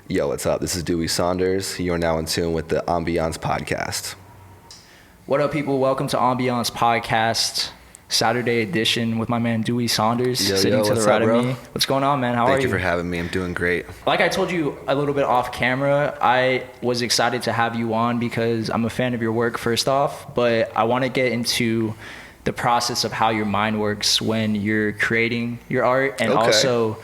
Yo, what's up? This is Dewey Saunders. You are now in tune with the Ambiance podcast. What up, people? Welcome to Ambiance podcast, Saturday edition with my man Dewey Saunders sitting to the right of me. What's going on, man? How are you? Thank you for having me. I'm doing great. Like I told you a little bit off camera, I was excited to have you on because I'm a fan of your work, first off, but I want to get into the process of how your mind works when you're creating your art. And also,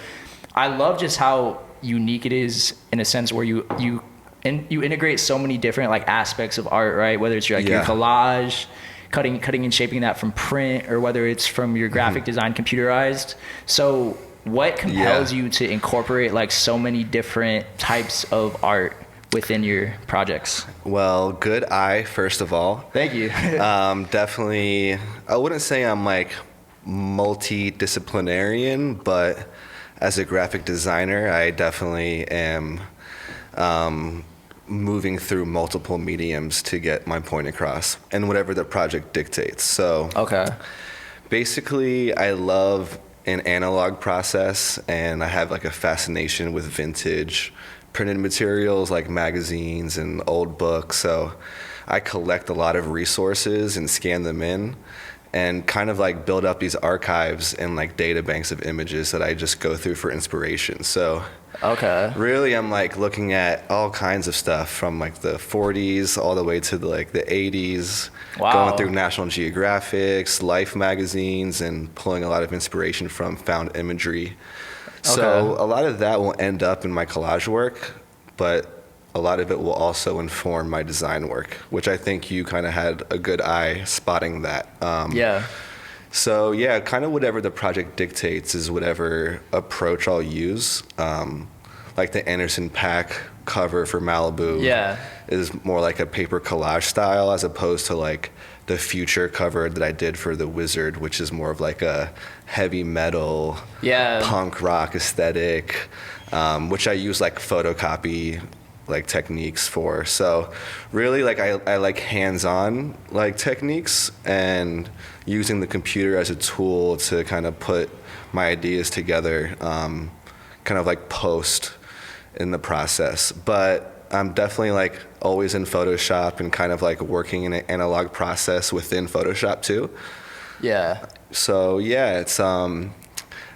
I love just how unique it is in a sense where you integrate so many different like aspects of art, right? Whether it's your collage, cutting and shaping that from print, or whether it's from your graphic design computerized. So what compels you to incorporate like so many different types of art within your projects? Well, good eye, first of all. Thank you. Definitely, I wouldn't say I'm like multidisciplinarian, but as a graphic designer, I definitely am moving through multiple mediums to get my point across and whatever the project dictates. So basically, I love an analog process, and I have like a fascination with vintage printed materials like magazines and old books. So I collect a lot of resources and scan them in and kind of like build up these archives and like data banks of images that I just go through for inspiration. So really I'm like looking at all kinds of stuff from like the 40s all the way to the 80s, going through National Geographic's, Life magazines, and pulling a lot of inspiration from found imagery. So a lot of that will end up in my collage work, but a lot of it will also inform my design work, which I think you kind of had a good eye spotting that. So yeah, kind of whatever the project dictates is whatever approach I'll use. Like the Anderson Paak cover for Malibu is more like a paper collage style as opposed to like the Future cover that I did for The Wizard, which is more of like a heavy metal, punk rock aesthetic, which I use like photocopy like techniques for. So really like I like hands-on like techniques and using the computer as a tool to kind of put my ideas together, kind of like post in the process. But I'm definitely like always in Photoshop and kind of like working in an analog process within Photoshop too. So it's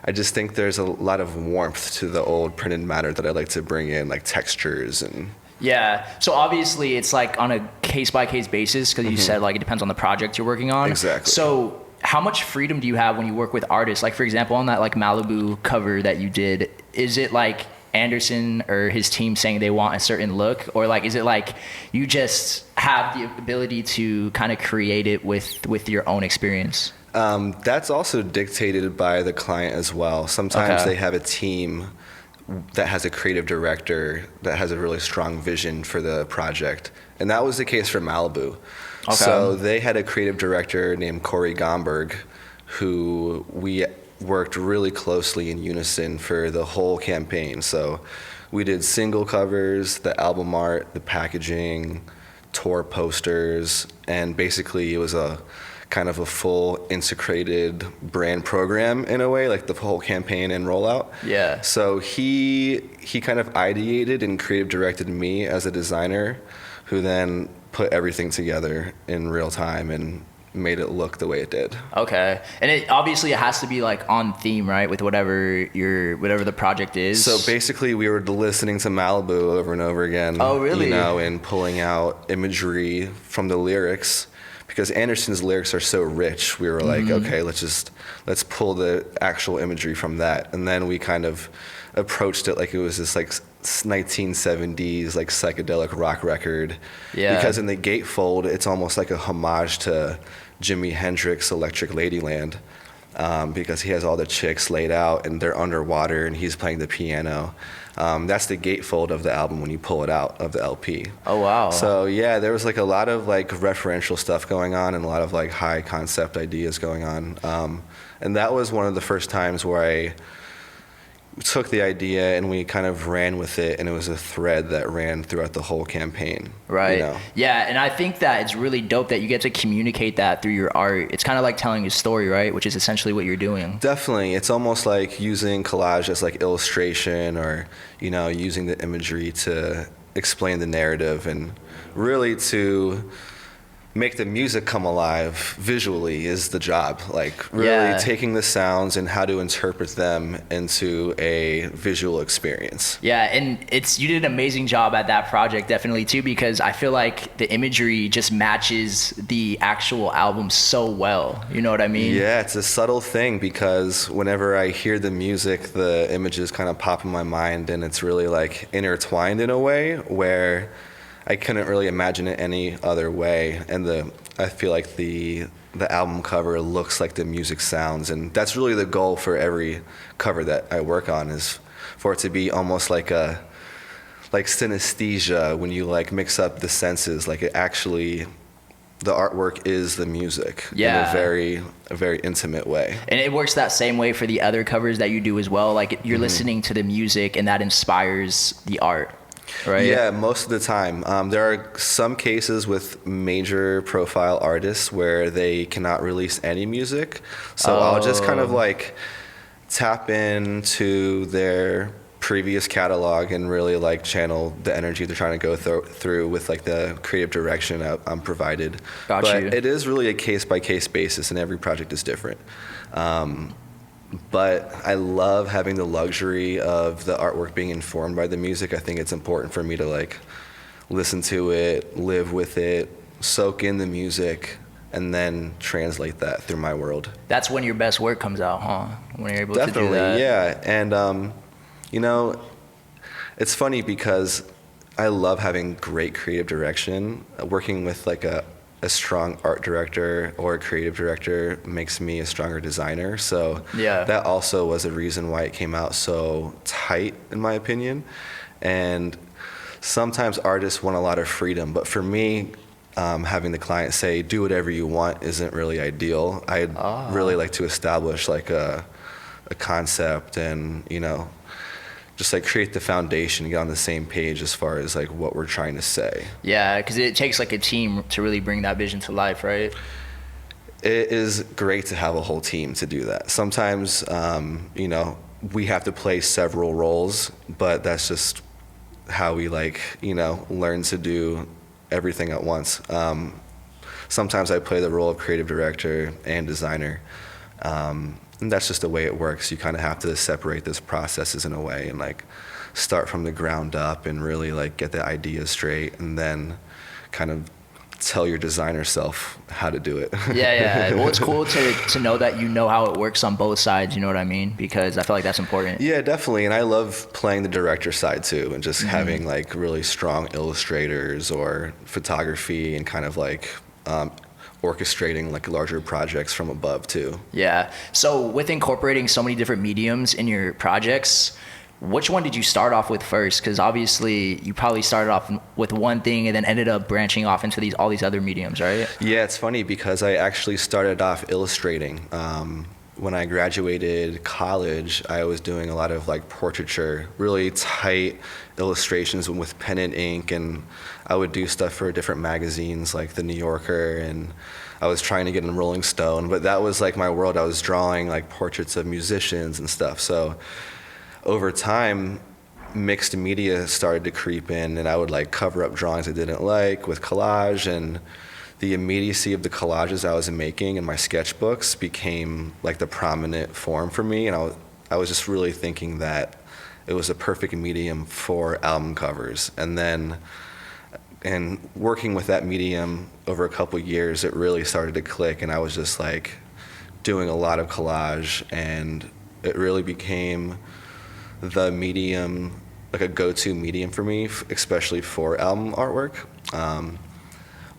I just think there's a lot of warmth to the old printed matter that I like to bring in, like textures and. So obviously it's like on a case-by-case basis because you said like it depends on the project you're working on. Exactly. So how much freedom do you have when you work with artists? Like for example, on that like Malibu cover that you did, is it like Anderson or his team saying they want a certain look, or like is it like you just have the ability to kind of create it with your own experience? That's also dictated by the client as well. Sometimes they have a team that has a creative director that has a really strong vision for the project. And that was the case for Malibu. So they had a creative director named Corey Gomberg, who we worked really closely in unison for the whole campaign. So we did single covers, the album art, the packaging, tour posters, and basically it was a kind of a full integrated brand program in a way, like the whole campaign and rollout. So he kind of ideated and creative directed me as a designer, who then put everything together in real time and made it look the way it did. And it obviously it has to be like on theme, right, with whatever the project is. So basically we were listening to Malibu over and over again. You know, and pulling out imagery from the lyrics. Because Anderson's lyrics are so rich, we were like, okay, let's pull the actual imagery from that. And then we kind of approached it like it was this like 1970s like psychedelic rock record. Because in the gatefold, it's almost like a homage to Jimi Hendrix' Electric Ladyland, because he has all the chicks laid out and they're underwater and he's playing the piano. That's the gatefold of the album when you pull it out of the LP. So yeah, there was like a lot of like referential stuff going on and a lot of like high concept ideas going on. And that was one of the first times where I took the idea and we kind of ran with it, and it was a thread that ran throughout the whole campaign. Right. You know? Yeah, and I think that it's really dope that you get to communicate that through your art. It's kind of like telling a story, right? Which is essentially what you're doing. Definitely. It's almost like using collage as like illustration, or, you know, using the imagery to explain the narrative, and really to make the music come alive visually is the job. Like really taking the sounds and how to interpret them into a visual experience. Yeah, and you did an amazing job at that project, definitely too, because I feel like the imagery just matches the actual album so well. You know what I mean? Yeah, it's a subtle thing, because whenever I hear the music, the images kind of pop in my mind, and it's really like intertwined in a way where I couldn't really imagine it any other way. And I feel like the album cover looks like the music sounds, and that's really the goal for every cover that I work on, is for it to be almost like synesthesia, when you like mix up the senses. Like, it actually, the artwork is the music in a very intimate way. And it works that same way for the other covers that you do as well. Like, you're listening to the music and that inspires the art. Right. Yeah, most of the time. There are some cases with major profile artists where they cannot release any music. So I'll just kind of like tap into their previous catalog and really like channel the energy they're trying to go through with like the creative direction I'm provided. But it is really a case by case basis, and every project is different. But I love having the luxury of the artwork being informed by the music. I think it's important for me to like listen to it, live with it, soak in the music, and then translate that through my world. That's when your best work comes out, huh? When you're able to do that. Definitely, yeah. And, you know, it's funny because I love having great creative direction. Working with like a strong art director or a creative director makes me a stronger designer. So that also was a reason why it came out so tight, in my opinion. And sometimes artists want a lot of freedom, but for me, having the client say, do whatever you want, isn't really ideal. I'd really like to establish like a concept, and, you know, just like create the foundation and get on the same page as far as like what we're trying to say. Yeah, because it takes like a team to really bring that vision to life, right? It is great to have a whole team to do that. Sometimes, you know, we have to play several roles, but that's just how we like, you know, learn to do everything at once. Sometimes I play the role of creative director and designer. And that's just the way it works. You kind of have to separate those processes in a way, and like start from the ground up and really like get the ideas straight, and then kind of tell your designer self how to do it. Yeah. Well, it's cool to know that you know how it works on both sides, you know what I mean? Because I feel like that's important. Yeah, definitely. And I love playing the director side too, and just having like really strong illustrators or photography, and kind of like orchestrating like larger projects from above too. Yeah. So with incorporating so many different mediums in your projects, which one did you start off with first? Because obviously you probably started off with one thing and then ended up branching off into all these other mediums, right? Yeah, it's funny because I actually started off illustrating. When I graduated college, I was doing a lot of like portraiture, really tight illustrations with pen and ink, and I would do stuff for different magazines like The New Yorker, and I was trying to get in Rolling Stone, but that was like my world. I was drawing like portraits of musicians and stuff. So over time, mixed media started to creep in, and I would like cover up drawings I didn't like with collage, and the immediacy of the collages I was making in my sketchbooks became like the prominent form for me, and I was just really thinking that it was a perfect medium for album covers. And working with that medium over a couple years, it really started to click, and I was just like doing a lot of collage, and it really became the medium, like a go-to medium for me, especially for album artwork.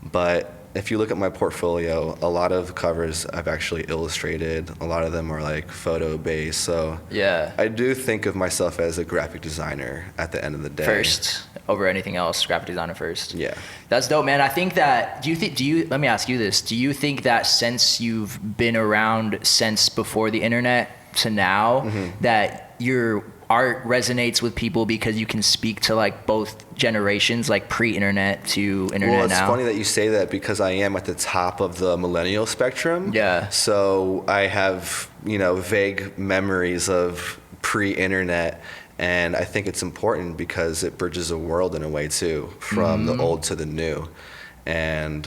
But if you look at my portfolio, a lot of covers I've actually illustrated. A lot of them are like photo-based. So yeah, I do think of myself as a graphic designer at the end of the day. First, over anything else, graphic designer first. Yeah. That's dope, man. I think that, let me ask you this. Do you think that since you've been around since before the internet to now, that you're art resonates with people because you can speak to like both generations, like pre-internet to internet Well, it's now. funny that you say that because I am at the top of the millennial spectrum. Yeah. So I have, vague memories of pre-internet, and I think it's important because it bridges a world in a way too, from the old to the new. And,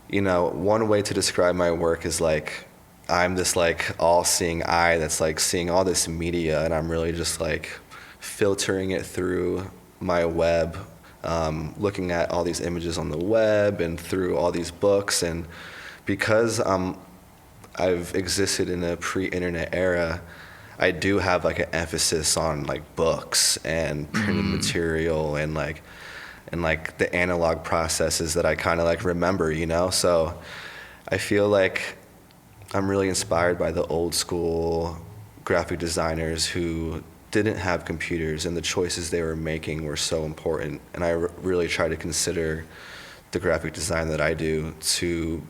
one way to describe my work is like, I'm this like all-seeing eye that's like seeing all this media, and I'm really just like filtering it through my web, looking at all these images on the web and through all these books. And because I've existed in a pre-internet era, I do have like an emphasis on like books and printed material and like the analog processes that I kind of like remember, So I feel like I'm really inspired by the old school graphic designers who didn't have computers, and the choices they were making were so important. And I really try to consider the graphic design that I do to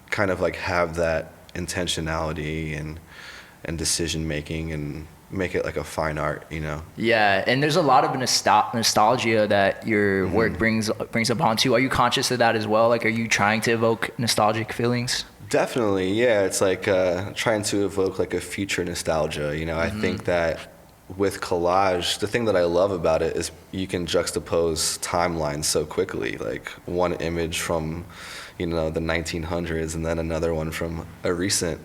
kind of like have that intentionality and decision making and make it like a fine art, Yeah, and there's a lot of nostalgia that your work brings up onto. Are you conscious of that as well? Like, are you trying to evoke nostalgic feelings? Definitely, yeah. It's like trying to evoke like a future nostalgia. I think that with collage, the thing that I love about it is you can juxtapose timelines so quickly. Like one image from, the 1900s and then another one from a recent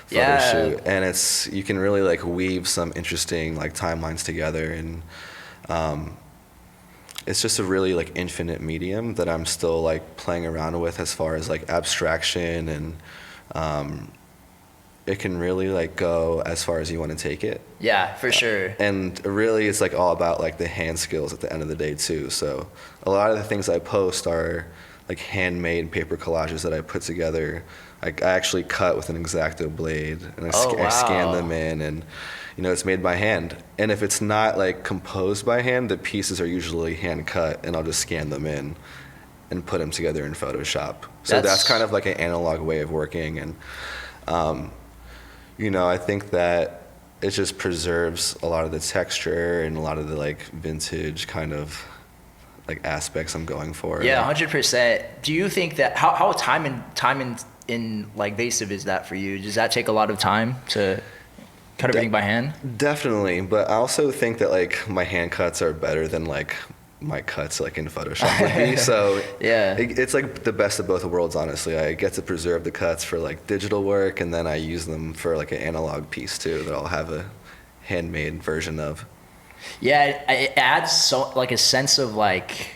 photo shoot, and you can really like weave some interesting like timelines together, and it's just a really like infinite medium that I'm still like playing around with as far as like abstraction, and it can really like go as far as you want to take it. Yeah, for sure. And really it's like all about like the hand skills at the end of the day too. So a lot of the things I post are like handmade paper collages that I put together. I actually cut with an X-Acto blade, and I scan them in, and it's made by hand. And if it's not like composed by hand, the pieces are usually hand cut, and I'll just scan them in and put them together in Photoshop. So that's kind of like an analog way of working, and I think that it just preserves a lot of the texture and a lot of the like vintage kind of like aspects I'm going for. Yeah, 100%. Do you think that how time in like Vasive is that for you? Does that take a lot of time to cut everything by hand? Definitely, but I also think that like my hand cuts are better than like my cuts like in Photoshop would be. So yeah, it's like the best of both worlds, honestly. I get to preserve the cuts for like digital work, and then I use them for like an analog piece too that I'll have a handmade version of. Yeah, it adds so like a sense of like,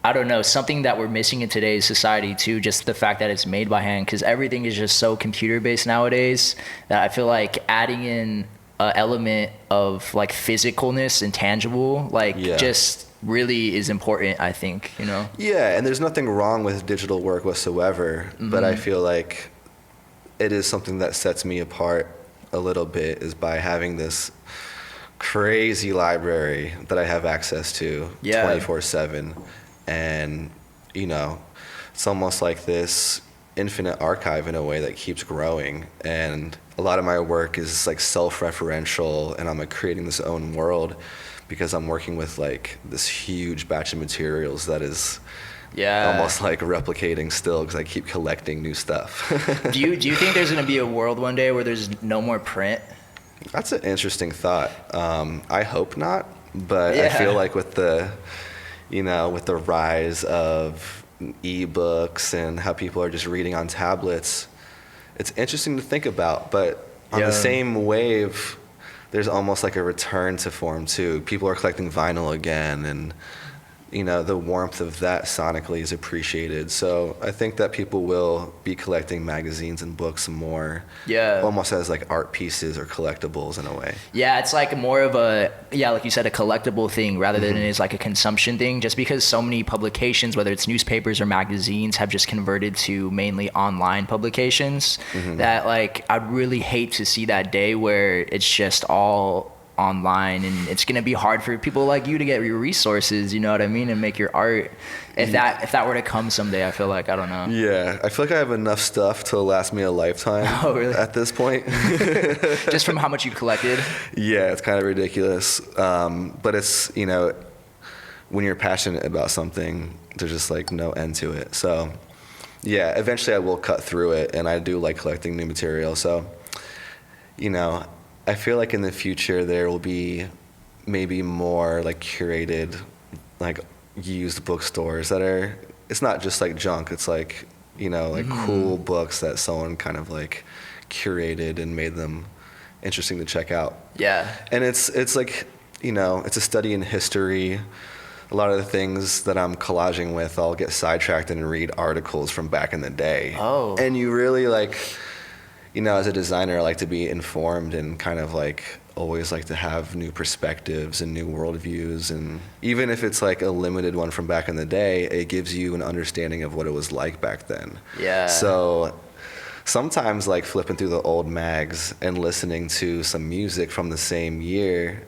I don't know, something that we're missing in today's society too, just the fact that it's made by hand, because everything is just so computer based nowadays that I feel like adding in an element of like physicalness and tangible just really is important, I think, Yeah, and there's nothing wrong with digital work whatsoever, but I feel like it is something that sets me apart a little bit, is by having this crazy library that I have access to 24/7. And it's almost like this infinite archive in a way that keeps growing, and a lot of my work is like self-referential, and I'm like creating this own world because I'm working with like this huge batch of materials that is almost like replicating still, because I keep collecting new stuff. Do you think there's going to be a world one day where there's no more print? That's an interesting thought. I hope not, but I feel like with the rise of ebooks and how people are just reading on tablets, it's interesting to think about. But on the same wave, there's almost like a return to form too. People are collecting vinyl again, and the warmth of that sonically is appreciated. So I think that people will be collecting magazines and books more, almost as like art pieces or collectibles in a way. Yeah, it's like more of a, like you said, a collectible thing rather than it is like a consumption thing, just because so many publications, whether it's newspapers or magazines, have just converted to mainly online publications that like I'd really hate to see that day where it's just all online, and it's gonna be hard for people like you to get your resources, you know what I mean, and make your art. If that were to come someday, I feel like, I don't know. Yeah, I feel like I have enough stuff to last me a lifetime. Oh, really? At this point. Just from how much you collected? Yeah, it's kind of ridiculous. But it's, you know, when you're passionate about something, there's just like no end to it. So yeah, eventually I will cut through it, and I do like collecting new material. So, you know, I feel like in the future there will be maybe more like curated, like used bookstores that are, it's not just like junk, it's like, you know, like cool books that someone kind of like curated and made them interesting to check out. Yeah. And it's like, you know, it's a study in history. A lot of the things that I'm collaging with, I'll get sidetracked and read articles from back in the day. Oh. And you really like, you know, as a designer, I like to be informed and kind of like always like to have new perspectives and new worldviews. And even if it's like a limited one from back in the day, it gives you an understanding of what it was like back then. Yeah. So sometimes like flipping through the old mags and listening to some music from the same year,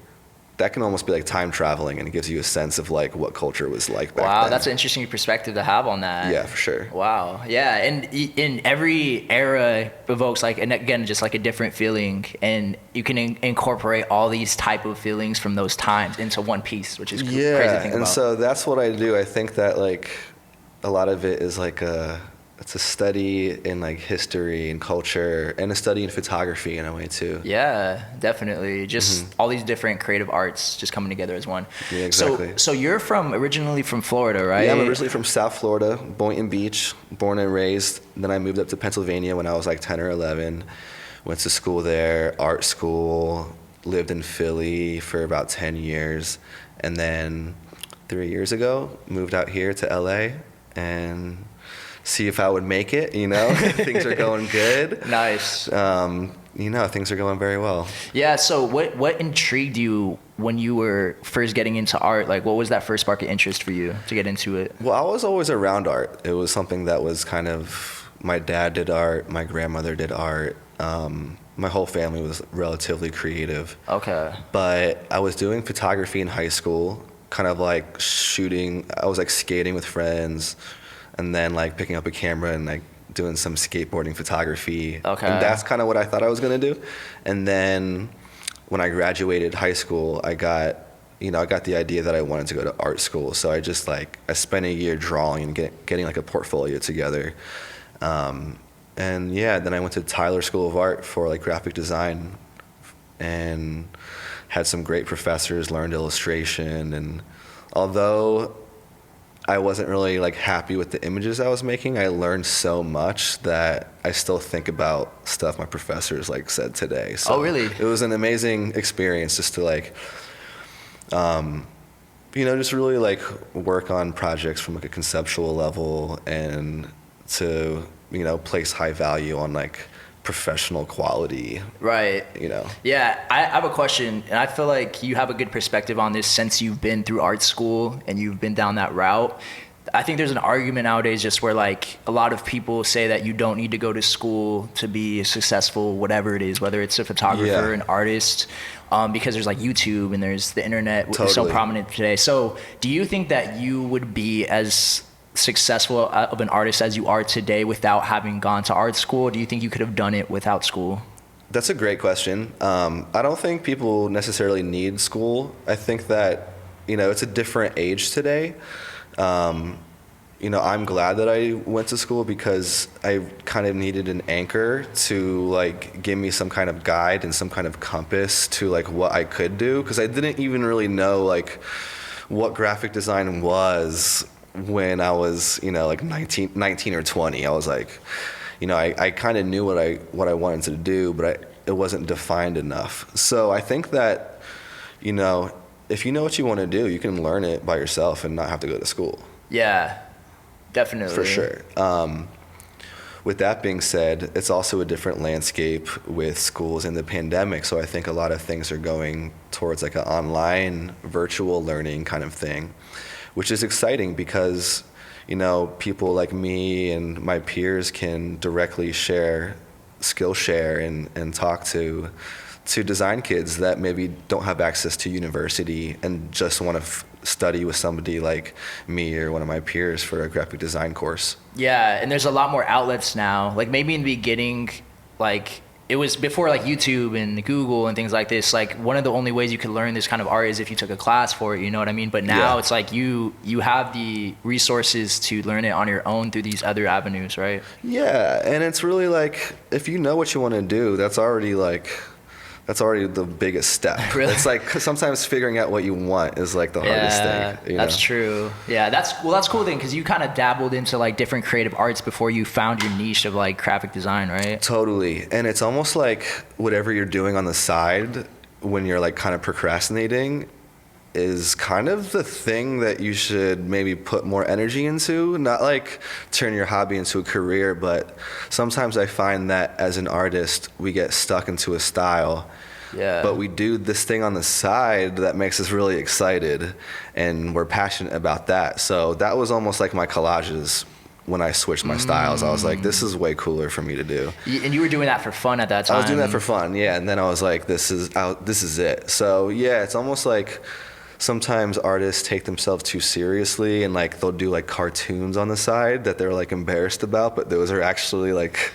that can almost be like time traveling, and it gives you a sense of like what culture was like back then. Wow, that's an interesting perspective to have on that. Yeah, for sure. Wow. Yeah, and in every era evokes like, and again, just like a different feeling, and you can incorporate all these type of feelings from those times into one piece, which is crazy to think about. And so that's what I do. I think that like a lot of it is like it's a study in like history and culture, and a study in photography in a way too. Yeah, definitely. Just all these different creative arts just coming together as one. Yeah, exactly. So you're originally from Florida, right? Yeah, I'm originally from South Florida, Boynton Beach, born and raised. Then I moved up to Pennsylvania when I was like 10 or 11. Went to school there, art school, lived in Philly for about 10 years. And then 3 years ago, moved out here to LA and see if I would make it, you know. Things are going good. Nice. You know, things are going very well. Yeah, so what intrigued you when you were first getting into art? Like, what was that first spark of interest for you to get into it? Well, I was always around art. It was something that was kind of, my dad did art, my grandmother did art. My whole family was relatively creative. Okay. But I was doing photography in high school, kind of like shooting. I was like skating with friends, and then like picking up a camera and like doing some skateboarding photography. Okay. And that's kind of what I thought I was gonna do. And then when I graduated high school, I got the idea that I wanted to go to art school. So I spent a year drawing and getting like a portfolio together. And yeah, then I went to Tyler School of Art for like graphic design, and had some great professors, learned illustration. And although I wasn't really like happy with the images I was making, I learned so much that I still think about stuff my professors like said today. So oh, really? It was an amazing experience just to like, you know, just really like work on projects from like a conceptual level, and to, you know, place high value on like professional quality. Right. You know. Yeah, I have a question, and I feel like you have a good perspective on this since you've been through art school and you've been down that route. I think there's an argument nowadays just where like a lot of people say that you don't need to go to school to be successful, whatever it is, whether it's a photographer, an artist, because there's like YouTube and there's the internet, which is so prominent today. So do you think that you would be as successful of an artist as you are today without having gone to art school? Do you think you could have done it without school? That's a great question. I don't think people necessarily need school. I think that, you know, it's a different age today. You know, I'm glad that I went to school because I kind of needed an anchor to like give me some kind of guide and some kind of compass to like what I could do, because I didn't even really know like what graphic design was when I was, you know, like 19 or 20. I was like, you know, I kind of knew what I wanted to do, but it wasn't defined enough. So I think that, you know, if you know what you want to do, you can learn it by yourself and not have to go to school. Yeah, definitely. For sure. With that being said, it's also a different landscape with schools in the pandemic. So I think a lot of things are going towards like an online virtual learning kind of thing, which is exciting because, you know, people like me and my peers can directly share, Skillshare and talk to to design kids that maybe don't have access to university and just want to study with somebody like me or one of my peers for a graphic design course. Yeah, and there's a lot more outlets now. Like maybe in the beginning, like it was before like YouTube and Google and things like this, like one of the only ways you could learn this kind of art is if you took a class for it, you know what I mean? But now it's like you have the resources to learn it on your own through these other avenues, right? Yeah, and it's really like, if you know what you want to do, that's already the biggest step. Really? It's like sometimes figuring out what you want is like the hardest thing. You That's know? true. Yeah, that's cool then, because you kind of dabbled into like different creative arts before you found your niche of like graphic design, right? Totally. And it's almost like whatever you're doing on the side when you're like kind of procrastinating is kind of the thing that you should maybe put more energy into, not like turn your hobby into a career, but sometimes I find that as an artist, we get stuck into a style. Yeah. But we do this thing on the side that makes us really excited, and we're passionate about that. So that was almost like my collages when I switched my styles. I was like, this is way cooler for me to do. And you were doing that for fun at that time? I was doing that for fun, yeah. And then I was like, this is it. So yeah, it's almost like sometimes artists take themselves too seriously, and like they'll do like cartoons on the side that they're like embarrassed about, but those are actually like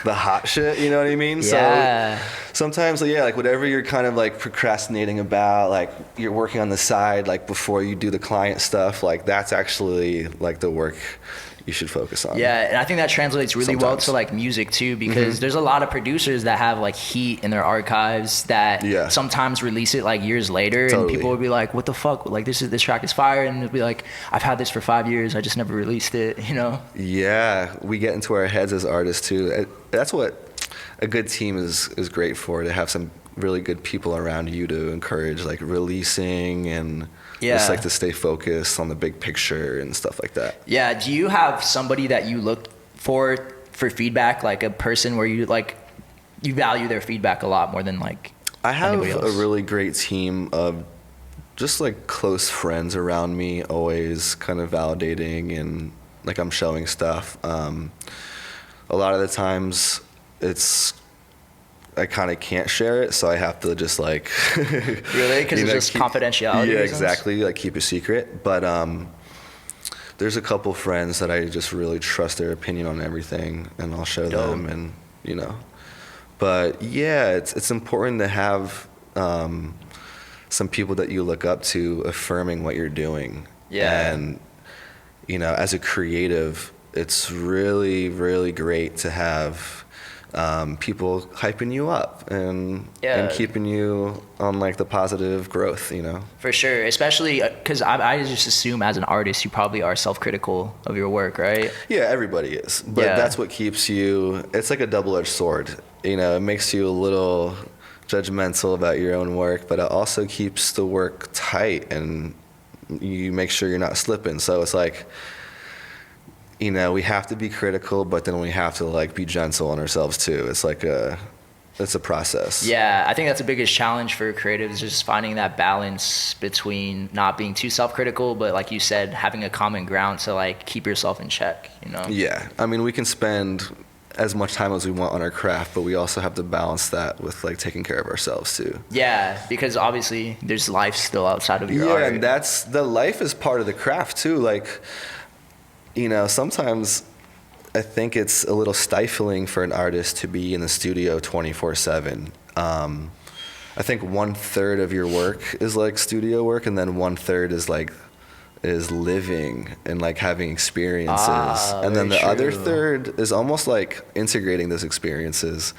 the hot shit, you know what I mean? Yeah. So sometimes, yeah, like whatever you're kind of like procrastinating about, like you're working on the side, like before you do the client stuff, like that's actually like the work you should focus on. Yeah, and I think that translates really well Sometimes. to like music too, because there's a lot of producers that have like heat in their archives that sometimes release it like years later, and people will be like, what the fuck, like this track is fire, and it'll be like, I've had this for 5 years, I just never released it, you know? Yeah, we get into our heads as artists too. That's what a good team is great for, to have some really good people around you to encourage like releasing and just like to stay focused on the big picture and stuff like that. Yeah, do you have somebody that you look for feedback, like a person where you like, you value their feedback a lot more than like I have anybody else? a really great team of just like close friends around me, always kind of validating and like I'm showing stuff. A lot of the times I kind of can't share it, so I have to just like really, because it's just confidentiality. Yeah, exactly, like keep a secret. But there's a couple friends that I just really trust their opinion on everything, and I'll show them, and you know. But yeah, it's important to have some people that you look up to affirming what you're doing. Yeah. And you know, as a creative, it's really, really great to have people hyping you up and keeping you on like the positive growth, you know? For sure, especially because I just assume as an artist, you probably are self-critical of your work, right? Yeah, everybody is. But that's what keeps you, it's like a double-edged sword. You know, it makes you a little judgmental about your own work, but it also keeps the work tight and you make sure you're not slipping. So it's like, you know, we have to be critical, but then we have to like be gentle on ourselves too. It's like it's a process. Yeah, I think that's the biggest challenge for creatives, just finding that balance between not being too self-critical, but like you said, having a common ground to like keep yourself in check, you know? Yeah, I mean, we can spend as much time as we want on our craft, but we also have to balance that with like taking care of ourselves too. Yeah, because obviously there's life still outside of your art. Yeah, and that's, the life is part of the craft too. Like, you know, sometimes I think it's a little stifling for an artist to be in the studio 24/7. I think 1/3 of your work is like studio work, and then 1/3 is living and like having experiences, and then the other third is almost like integrating those experiences.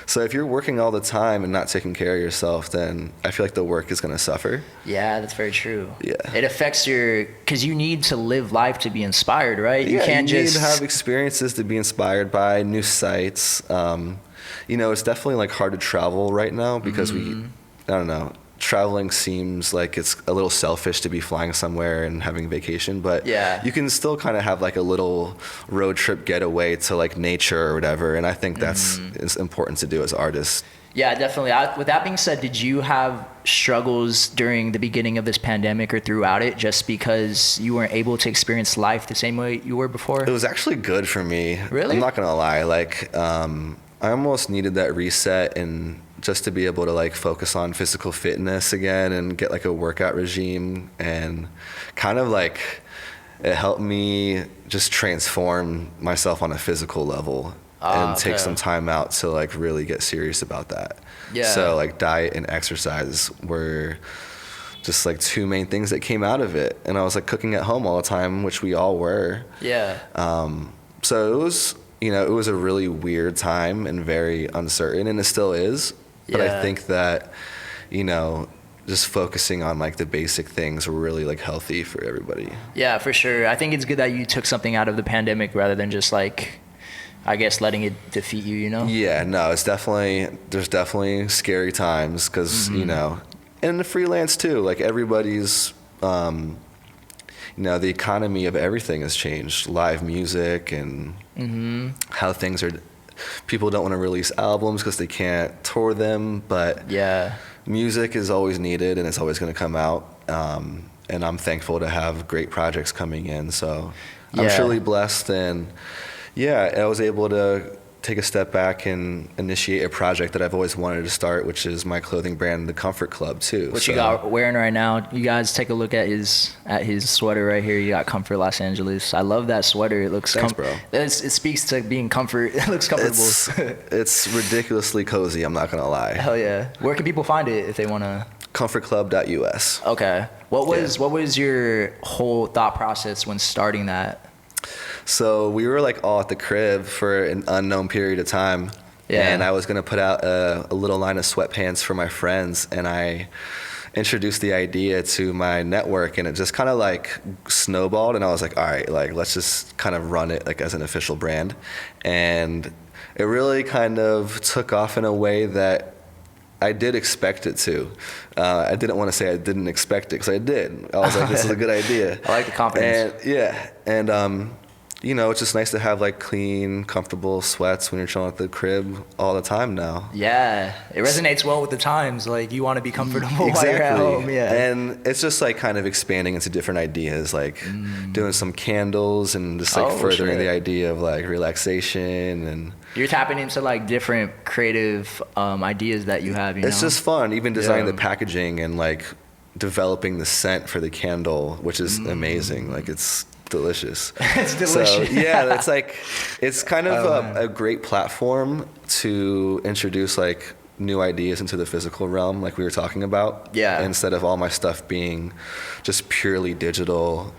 So if you're working all the time and not taking care of yourself, then I feel like the work is going to suffer. Yeah, that's very true. Yeah. It affects because you need to live life to be inspired, right? Yeah, you can't you just need to have experiences to be inspired by, new sites. You know, it's definitely like hard to travel right now because I don't know, traveling seems like it's a little selfish to be flying somewhere and having vacation, but you can still kind of have like a little road trip getaway to like nature or whatever, and I think that's it's important to do as artists. Yeah, definitely. With that being said, did you have struggles during the beginning of this pandemic or throughout it just because you weren't able to experience life the same way you were before? It was actually good for me. Really? I'm not gonna lie, like I almost needed that reset and just to be able to like focus on physical fitness again and get like a workout regime, and kind of like it helped me just transform myself on a physical level and take some time out to like really get serious about that. Yeah. So like diet and exercise were just like two main things that came out of it. And I was like cooking at home all the time, which we all were. Yeah. So it was, you know, it was a really weird time and very uncertain, and it still is. But I think that, you know, just focusing on like the basic things were really like healthy for everybody. Yeah, for sure. I think it's good that you took something out of the pandemic rather than just like, I guess, letting it defeat you, you know? Yeah, no, there's definitely scary times because, you know, and the freelance too, like everybody's, you know, the economy of everything has changed. Live music and how things are, people don't want to release albums because they can't tour them, but music is always needed and it's always going to come out. And I'm thankful to have great projects coming in. So I'm truly blessed, and I was able to take a step back and initiate a project that I've always wanted to start, which is my clothing brand, The Comfort Club, too. What you got wearing right now? You guys take a look at his sweater right here. You got Comfort Los Angeles. I love that sweater. It looks Thanks, bro. It speaks to being comfort. It looks comfortable. It's ridiculously cozy, I'm not gonna lie. Hell yeah. Where can people find it if they want to? Comfortclub.us. Okay. What was your whole thought process when starting that? So we were like all at the crib for an unknown period of time. And I was going to put out a little line of sweatpants for my friends, and I introduced the idea to my network, and it just kind of like snowballed, and I was like, all right, like let's just kind of run it like as an official brand. And it really kind of took off in a way that I did expect it to. I didn't want to say I didn't expect it, because I did. I was like, this is a good idea. I like the confidence. And you know, it's just nice to have like clean, comfortable sweats when you're chilling at the crib all the time now. Yeah, it resonates well with the times. Like, you want to be comfortable while you're at home. Yeah. And it's just like kind of expanding into different ideas, like doing some candles and just like furthering the idea of like relaxation. And you're tapping into like different creative ideas that you have, you know? It's just fun, even designing the packaging and like developing the scent for the candle, which is amazing. Like, it's delicious. It's delicious. So it's like, it's kind of a great platform to introduce like new ideas into the physical realm, like we were talking about. Yeah. Instead of all my stuff being just purely digital,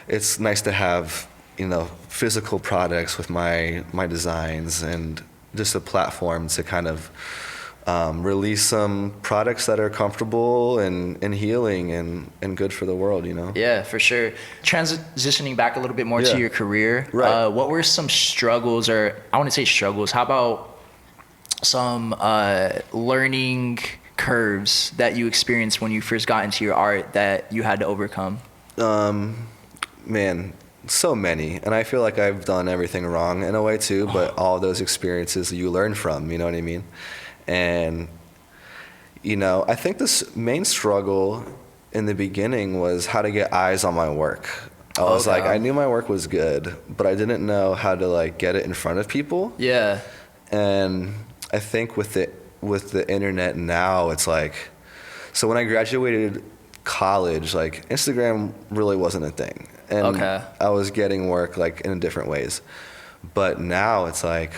it's nice to have, you know, physical products with my designs, and just a platform to kind of release some products that are comfortable and healing and good for the world, you know? Yeah, for sure. Transitioning back a little bit more to your career, what were some struggles, or I want to say struggles, how about some learning curves that you experienced when you first got into your art that you had to overcome? Man, so many. And I feel like I've done everything wrong in a way too, but all those experiences you learn from, you know what I mean? And, you know, I think this main struggle in the beginning was how to get eyes on my work. I was like, I knew my work was good, but I didn't know how to like get it in front of people. Yeah. And I think with the internet now, it's like, so when I graduated college, like Instagram really wasn't a thing. And I was getting work like in different ways. But now it's like,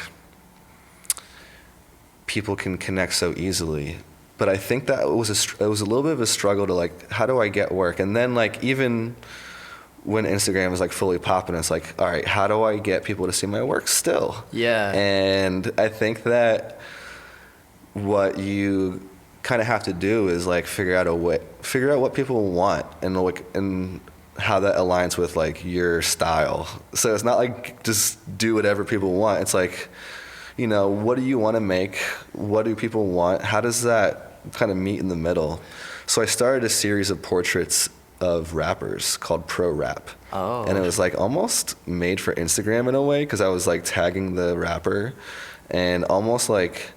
people can connect so easily. But I think that it was a little bit of a struggle to like, how do I get work? And then like, even when Instagram was like fully popping, it's like, all right, how do I get people to see my work still? Yeah. And I think that what you kind of have to do is like figure out what people want, and how that aligns with like your style. So it's not like just do whatever people want. It's like, you know, what do you want to make? What do people want? How does that kind of meet in the middle? So I started a series of portraits of rappers called Pro Rap. And it was like almost made for Instagram in a way, because I was like tagging the rapper and almost like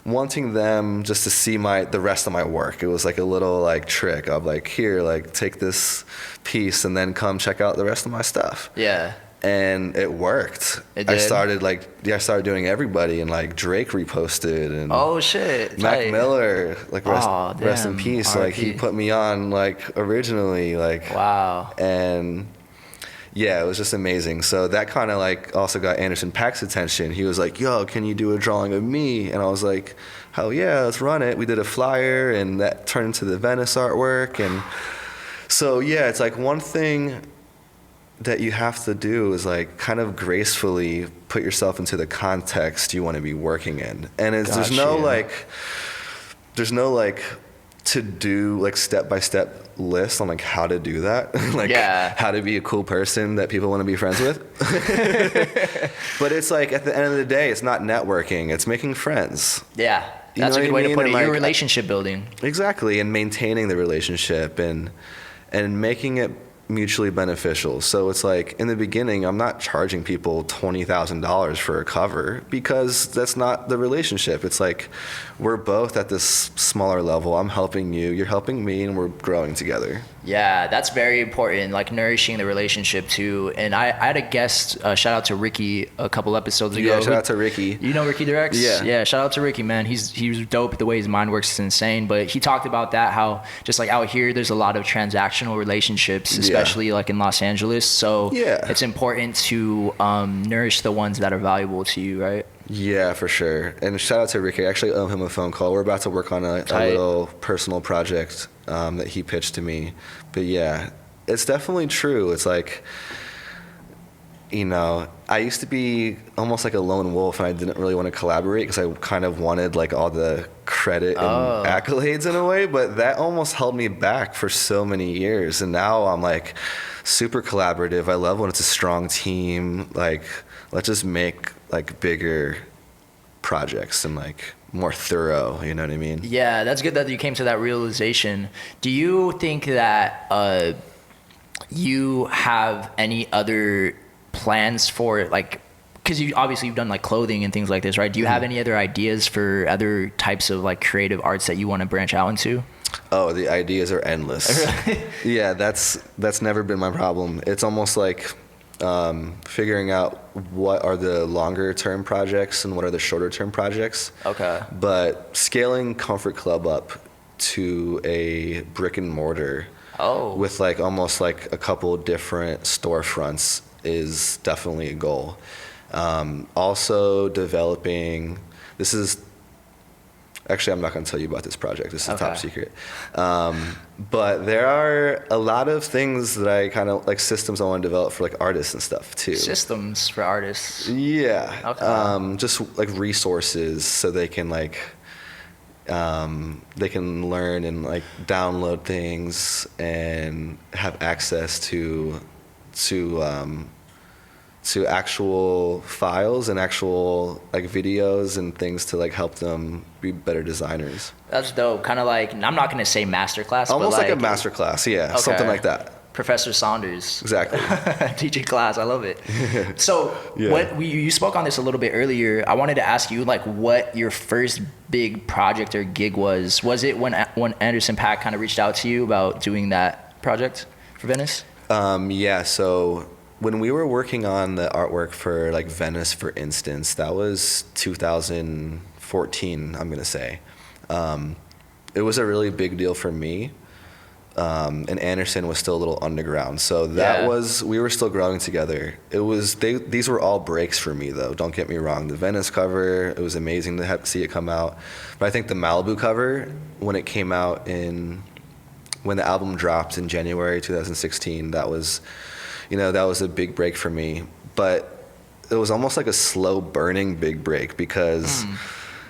wanting them just to see the rest of my work. It was like a little like trick of like, here, like take this piece and then come check out the rest of my stuff. Yeah. and it worked. It I did? started doing everybody, and like Drake reposted, and Oh shit. Mac Tight. Miller, like rest in damn. peace. Like he RIP. put me on like originally, like Wow. and yeah, it was just amazing. So that kind of like also got Anderson Paak's attention. He was like, "Yo, can you do a drawing of me?" And I was like, "Hell yeah, let's run it." We did a flyer, and that turned into the Venice artwork. And so yeah, it's like one thing that you have to do is like kind of gracefully put yourself into the context you want to be working in. And there's no like to do like step-by-step list on like how to do that. Like how to be a cool person that people want to be friends with. But it's like at the end of the day, it's not networking, it's making friends. Yeah. You That's know a good what I way to mean? put it. And, Your like, relationship building. Exactly, and maintaining the relationship and making it mutually beneficial. So it's like in the beginning, I'm not charging people $20,000 for a cover because that's not the relationship. It's like we're both at this smaller level. I'm helping you, you're helping me, and we're growing together. Yeah, that's very important, like nourishing the relationship too. And I had a guest, shout out to Ricky a couple episodes ago. Yeah, shout out to Ricky. You know Ricky Directs? Yeah. Yeah, shout out to Ricky, man. He was dope. The way his mind works is insane. But he talked about that, how just like out here, there's a lot of transactional relationships, especially like in Los Angeles. So it's important to nourish the ones that are valuable to you, right? Yeah, for sure. And shout out to Ricky. I actually owe him a phone call. We're about to work on a little personal project that he pitched to me. But yeah, it's definitely true. It's like, you know, I used to be almost like a lone wolf, and I didn't really want to collaborate because I kind of wanted like all the credit and accolades in a way, but that almost held me back for so many years. And now I'm like super collaborative. I love when it's a strong team. Like, let's just make like bigger projects and like more thorough, you know what I mean? Yeah, that's good that you came to that realization. Do you think that you have any other plans for like, because you've done like clothing and things like this, right? Do you have any other ideas for other types of like creative arts that you want to branch out into? Oh, the ideas are endless. Yeah, that's never been my problem. It's almost like figuring out what are the longer term projects and what are the shorter term projects. Okay. But scaling Comfort Club up to a brick and mortar with like almost like a couple different storefronts is definitely a goal. Also developing, actually, I'm not going to tell you about this project. This is top secret. But there are a lot of things that I kind of like systems I want to develop for like artists and stuff too. Systems for artists. Yeah. Okay. Just like resources so they can like they can learn and like download things and have access to actual files and actual like videos and things to like help them be better designers. That's dope. Kind of like, I'm not going to say masterclass, Almost but like a masterclass, yeah, something like that. Professor Saunders. Exactly. Teaching class, I love it. So you spoke on this a little bit earlier. I wanted to ask you like what your first big project or gig was. Was it when Anderson Paak kind of reached out to you about doing that project for Venice? Yeah, so when we were working on the artwork for like Venice, for instance, that was 2014, I'm gonna say. It was a really big deal for me. And Anderson was still a little underground. So we were still growing together. These were all breaks for me though, don't get me wrong. The Venice cover, it was amazing to see it come out. But I think the Malibu cover, when it came out when the album dropped in January 2016, that was a big break for me. But it was almost like a slow burning big break because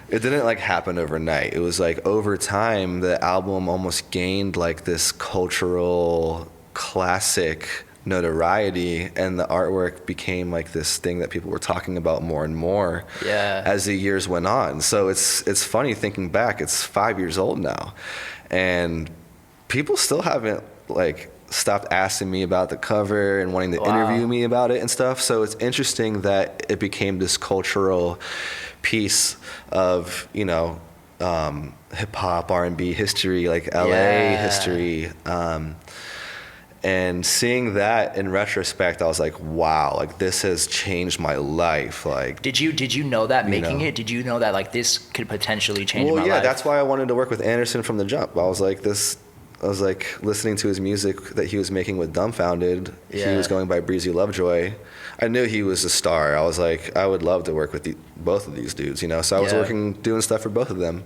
it didn't like happen overnight. It was like over time, the album almost gained like this cultural classic notoriety, and the artwork became like this thing that people were talking about more and more as the years went on. So it's funny thinking back, it's 5 years old now, and people still haven't like stopped asking me about the cover and wanting to interview me about it and stuff. So it's interesting that it became this cultural piece of, you know, hip hop, R&B history, like LA history. And seeing that in retrospect, I was like, wow, like this has changed my life. Like, Did you know that making know. it? Did you know that like this could potentially change my well, yeah, life? that's why I wanted to work with Anderson from the jump. I was like listening to his music that he was making with Dumbfounded. Yeah. He was going by Breezy Lovejoy. I knew he was a star. I was like, I would love to work with both of these dudes, you know? So I was doing stuff for both of them.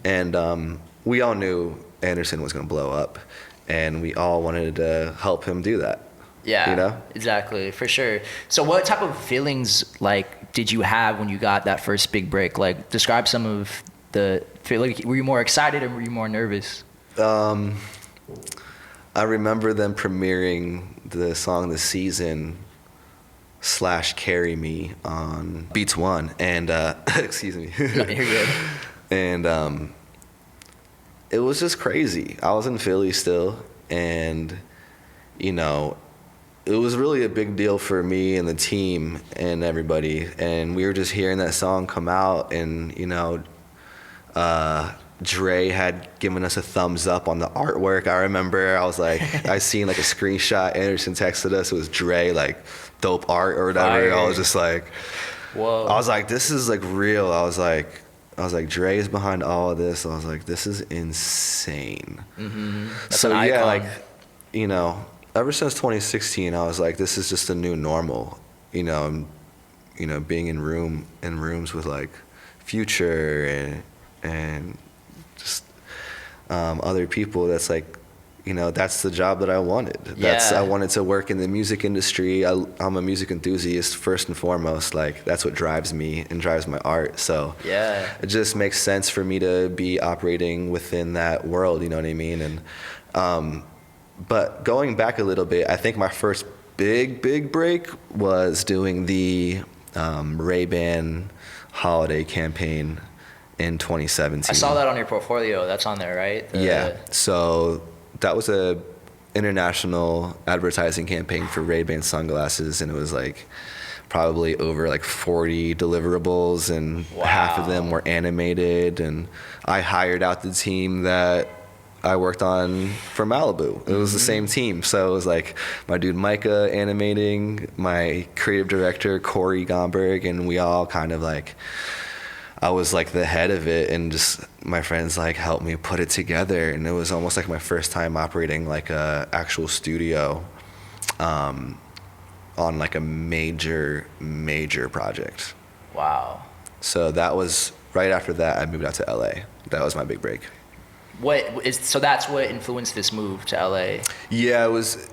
And we all knew Anderson was going to blow up. And we all wanted to help him do that. Yeah, you know? Exactly, for sure. So what type of feelings like did you have when you got that first big break? Like describe some of the like, were you more excited or were you more nervous? I remember them premiering the song "The Season" / "Carry Me" on Beats One, and excuse me. No, you're good. And it was just crazy. I was in Philly still, and you know, it was really a big deal for me and the team and everybody. And we were just hearing that song come out, and you know, Dre had given us a thumbs up on the artwork. I remember I was like, I seen like a screenshot. Anderson texted us. It was Dre, like dope art or whatever. Fire. I was just like, whoa. I was like, this is like real. I was like, Dre is behind all of this. I was like, this is insane. Mm-hmm. That's So an yeah, icon. like, you know, ever since 2016, I was like, this is just a new normal. You know, you know, being in rooms with like Future and just other people. That's like, you know, that's the job that I wanted. I wanted to work in the music industry. I'm a music enthusiast first and foremost. Like that's what drives me and drives my art. So yeah, it just makes sense for me to be operating within that world. You know what I mean? And but going back a little bit, I think my first big break was doing the RayBan holiday campaign in 2017. I saw that on your portfolio. That's on there, right? Yeah. So that was a international advertising campaign for RayBan sunglasses, and it was like probably over like 40 deliverables, and half of them were animated. And I hired out the team that I worked on for Malibu. It was the same team. So it was like my dude Micah animating, my creative director Corey Gomberg, and we all kind of like, I was like the head of it, and just my friends like helped me put it together. And it was almost like my first time operating like a actual studio on like a major project. Wow. So that was right after that I moved out to LA. That was my big break. So that's what influenced this move to LA? Yeah,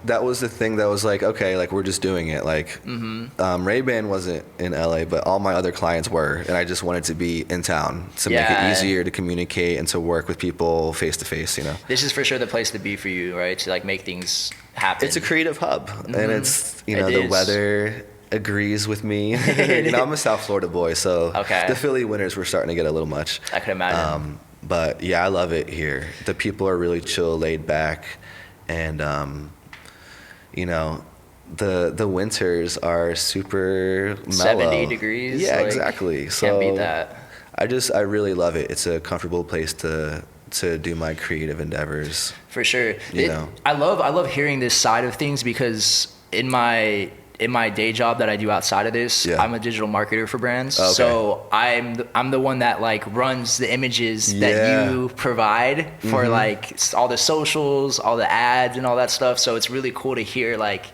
that was the thing that was like, okay, like we're just doing it. Like RayBan wasn't in LA, but all my other clients were, and I just wanted to be in town to make it easier to communicate and to work with people face to face, you know. This is for sure the place to be for you, right? To like make things happen. It's a creative hub, and it's, you know, the weather agrees with me. You know, I'm a South Florida boy, so the Philly winters were starting to get a little much. I could imagine. But yeah, I love it here. The people are really chill, laid back, and you know, the winters are super mellow. 70 degrees. Yeah, like, exactly. So can't beat that. I really love it. It's a comfortable place to do my creative endeavors. For sure. You know, I love hearing this side of things, because in my day job that I do outside of this, I'm a digital marketer for brands. Okay. So I'm the one that like runs the images that you provide for like all the socials, all the ads and all that stuff. So it's really cool to hear like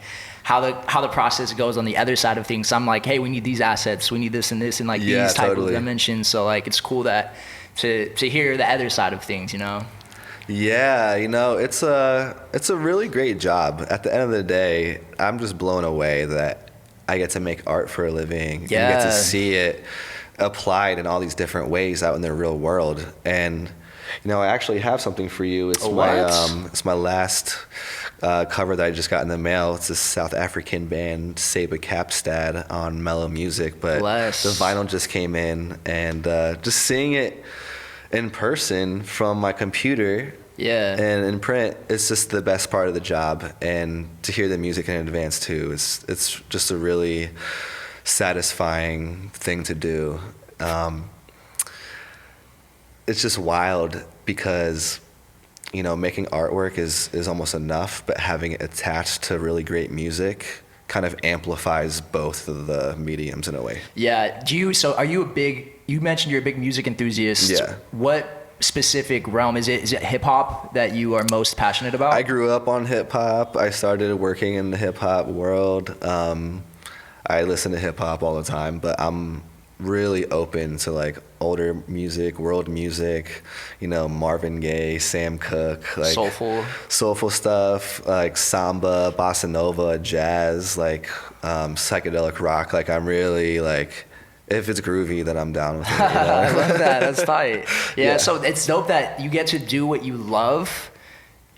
how the process goes on the other side of things. I'm like, hey, we need these assets, we need this and this, and like these type of dimensions. So like it's cool that to hear the other side of things, you know. Yeah, you know, it's a really great job. At the end of the day, I'm just blown away that I get to make art for a living and get to see it applied in all these different ways out in the real world. And you know, I actually have something for you. It's it's my last cover that I just got in the mail. It's a South African band, Seba Capstad, on Mellow Music, but the vinyl just came in, and just seeing it in person from my computer and in print, it's just the best part of the job. And to hear the music in advance too, it's just a really satisfying thing to do. It's just wild because making artwork is almost enough, but having it attached to really great music kind of amplifies both of the mediums in a way. Yeah. Are you you mentioned you're a big music enthusiast. Yeah. What specific realm is it hip hop that you are most passionate about? I grew up on hip hop. I started working in the hip hop world. I listen to hip hop all the time, but I'm really open to like older music, world music, Marvin Gaye, Sam Cooke, like soulful stuff, like samba, bossa nova, jazz, like psychedelic rock. Like I'm really like, if it's groovy, then I'm down with it. I love that. That's tight. Yeah. So it's dope that you get to do what you love,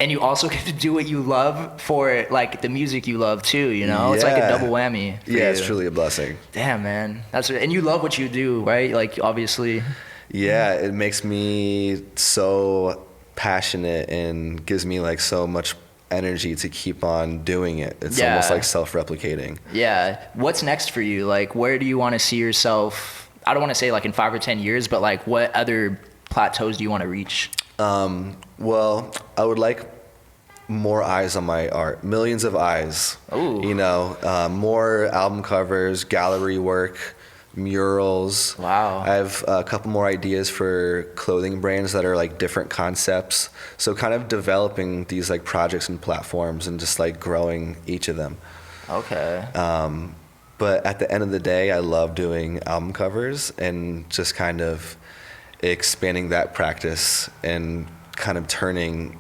and you also get to do what you love for like the music you love too. It's like a double whammy. Yeah, it's truly a blessing. Damn, man. And you love what you do, right? Like obviously. Yeah, it makes me so passionate and gives me like so much energy to keep on doing it. It's almost like self-replicating. Yeah. What's next for you? Like, where do you want to see yourself? I don't want to say like in 5 or 10 years, but like what other plateaus do you want to reach? Well, I would like more eyes on my art, millions of eyes. Ooh. More album covers, gallery work, murals. Wow. I have a couple more ideas for clothing brands that are like different concepts. So kind of developing these like projects and platforms and just like growing each of them. Okay. But at the end of the day, I love doing album covers and just kind of expanding that practice and kind of turning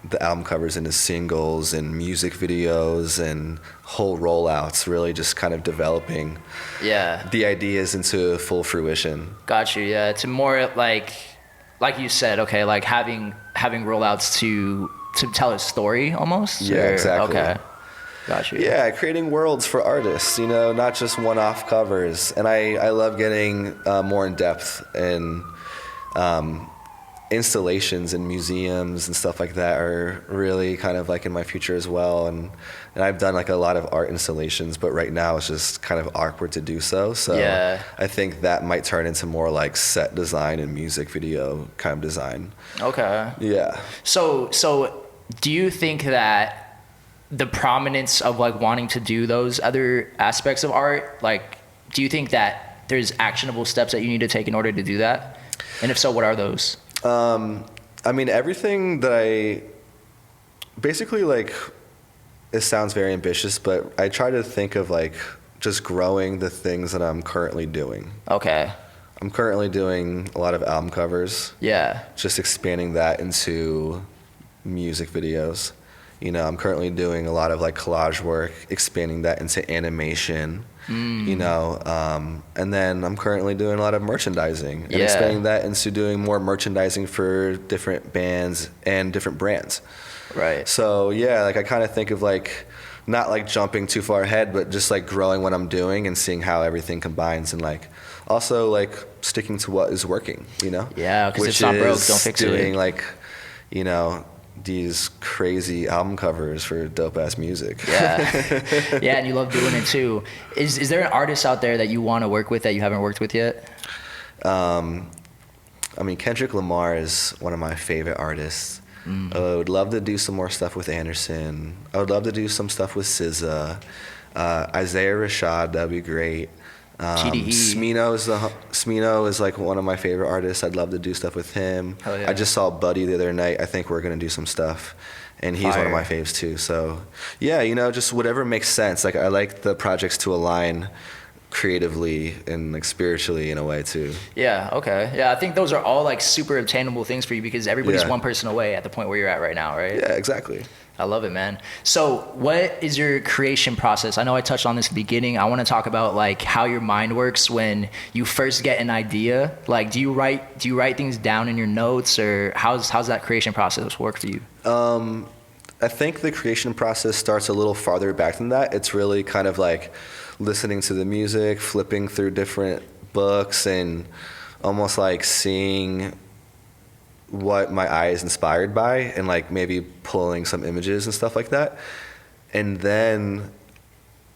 the album covers into singles and music videos and whole rollouts, really just kind of developing the ideas into full fruition. Got you. Yeah, it's more like you said, okay, like having rollouts to tell a story almost. Yeah, exactly. Okay. Got you. Yeah, creating worlds for artists, not just one-off covers. And I love getting more in depth and installations in museums and stuff like that are really kind of like in my future as well. And I've done like a lot of art installations, but right now it's just kind of awkward to do so. So I think that might turn into more like set design and music video kind of design. Okay. Yeah. So do you think that the prominence of like wanting to do those other aspects of art, like, do you think that there's actionable steps that you need to take in order to do that? And if so, what are those? I mean, everything that I basically like, it sounds very ambitious, but I try to think of like just growing the things that I'm currently doing. Okay. I'm currently doing a lot of album covers. Yeah. Just expanding that into music videos. I'm currently doing a lot of like collage work, expanding that into animation. And then I'm currently doing a lot of merchandising and expanding that into doing more merchandising for different bands and different brands. Right. So like I kind of think of like not like jumping too far ahead, but just like growing what I'm doing and seeing how everything combines and like also like sticking to what is working, Yeah, because it's not broke, don't fix it. Doing like, these crazy album covers for dope ass music. Yeah. Yeah, and you love doing it too. Is there an artist out there that you want to work with that you haven't worked with yet? I mean, Kendrick Lamar is one of my favorite artists. I would love to do some more stuff with Anderson. I would love to do some stuff with SZA. Isaiah Rashad, that'd be great. TDE. Smino is like one of my favorite artists. I'd love to do stuff with him. Hell yeah. I just saw Buddy the other night. I think we're gonna do some stuff, and he's one of my faves too. So yeah, just whatever makes sense. Like I like the projects to align creatively and like spiritually in a way too. Yeah. Okay. Yeah, I think those are all like super obtainable things for you because everybody's one person away at the point where you're at right now, right? Yeah, exactly. I love it, man. So what is your creation process? I know I touched on this at the beginning. I want to talk about like how your mind works when you first get an idea. Like, do you write things down in your notes, or how's that creation process work for you? I think the creation process starts a little farther back than that. It's really kind of like listening to the music, flipping through different books, and almost like seeing what my eye is inspired by and like maybe pulling some images and stuff like that. And then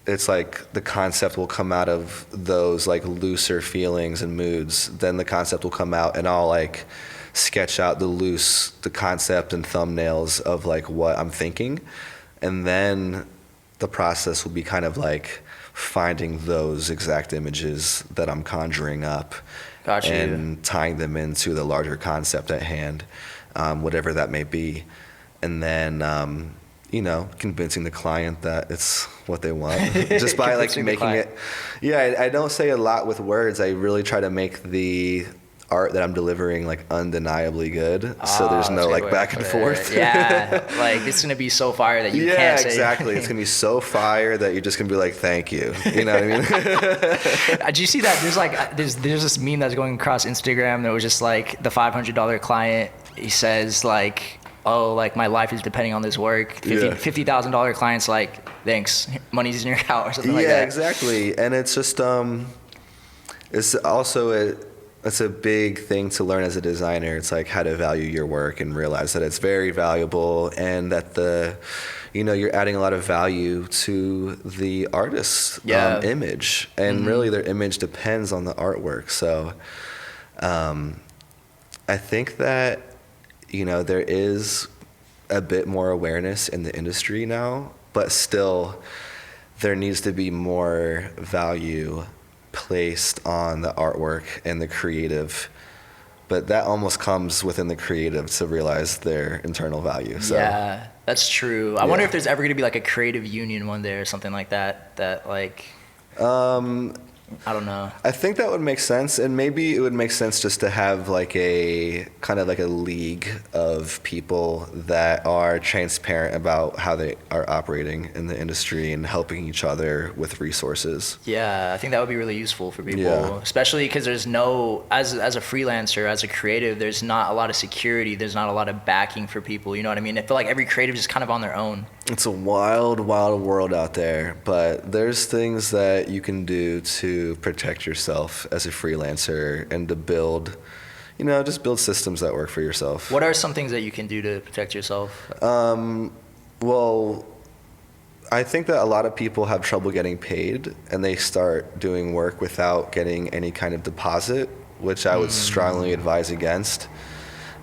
it's like the concept will come out of those like looser feelings and moods. Then the concept will come out and I'll like sketch out the concept and thumbnails of like what I'm thinking. And then the process will be kind of like finding those exact images that I'm conjuring up. Gotcha. And tying them into the larger concept at hand, whatever that may be. And then, convincing the client that it's what they want. Just by like making it. Yeah, I don't say a lot with words. I really try to make the art that I'm delivering like undeniably good. So there's no like back and forth. Yeah, like it's gonna be so fire that you can't say. Yeah, exactly. It's gonna be so fire that you're just gonna be like, thank you. You know what I mean? Did you see that? There's like there's this meme that's going across Instagram that was just like the $500 client. He says like, oh, like my life is depending on this work. $50,000 clients like, thanks, money's in your account or something like that. Yeah, exactly. And it's just it's also it's a big thing to learn as a designer. It's like how to value your work and realize that it's very valuable, and that you're adding a lot of value to the artist's image, and really their image depends on the artwork. So I think that there is a bit more awareness in the industry now, but still there needs to be more value placed on the artwork and the creative, but that almost comes within the creative to realize their internal value. So yeah, that's true. I wonder if there's ever going to be like a creative union one day or something like that like I don't know. I think that would make sense, and maybe it would make sense just to have like a kind of like a league of people that are transparent about how they are operating in the industry and helping each other with resources. Yeah, I think that would be really useful for people, especially because there's no, as a freelancer, as a creative, there's not a lot of security, there's not a lot of backing for people, you know what I mean? I feel like every creative is kind of on their own. It's a wild, wild world out there, but there's things that you can do to protect yourself as a freelancer and to build, just build systems that work for yourself. What are some things that you can do to protect yourself? Well, I think that a lot of people have trouble getting paid, and they start doing work without getting any kind of deposit, which I would strongly advise against.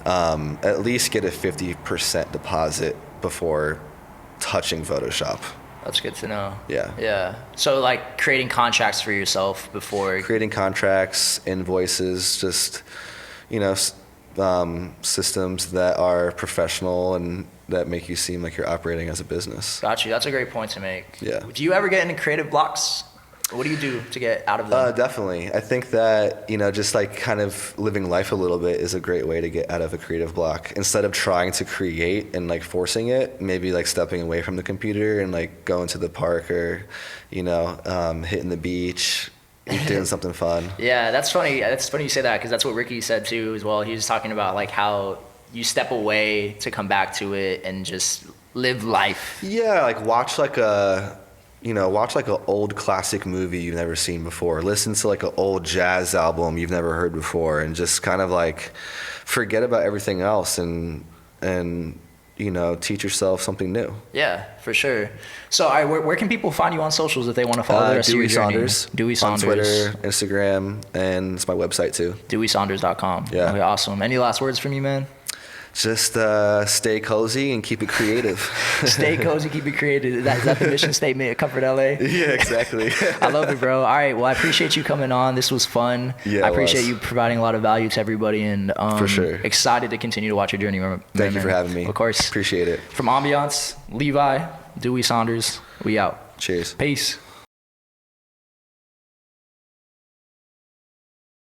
At least get a 50% deposit before touching Photoshop. That's good to know. Yeah. So like creating contracts for yourself before. Creating contracts, invoices, just, systems that are professional and that make you seem like you're operating as a business. Got you. That's a great point to make. Yeah. Do you ever get into creative blocks? What do you do to get out of them? Definitely. I think that, just like kind of living life a little bit is a great way to get out of a creative block. Instead of trying to create and like forcing it, maybe like stepping away from the computer and like going to the park or, hitting the beach, doing something fun. Yeah, that's funny. That's funny you say that, because that's what Ricky said too as well. He was talking about like how you step away to come back to it and just live life. Yeah, like watch like an old classic movie you've never seen before. Listen to like an old jazz album you've never heard before, and just kind of like forget about everything else and teach yourself something new. Yeah, for sure. So, where can people find you on socials if they want to follow the rest of your journey? Dewey Saunders. On Twitter, Instagram, and it's my website too. DeweySaunders.com. Yeah. Okay, awesome. Any last words from you, man? Just stay cozy and keep it creative. Stay cozy, keep it creative. Is that the mission statement at Comfort LA? Yeah, exactly. I love it, bro. All right, well, I appreciate you coming on. This was fun. Yeah, I appreciate you providing a lot of value to everybody, and for sure. Excited to continue to watch your journey. Thank you for having me. Of course. Appreciate it. From Ambiance, Levi, Dewey Saunders, we out. Cheers. Peace.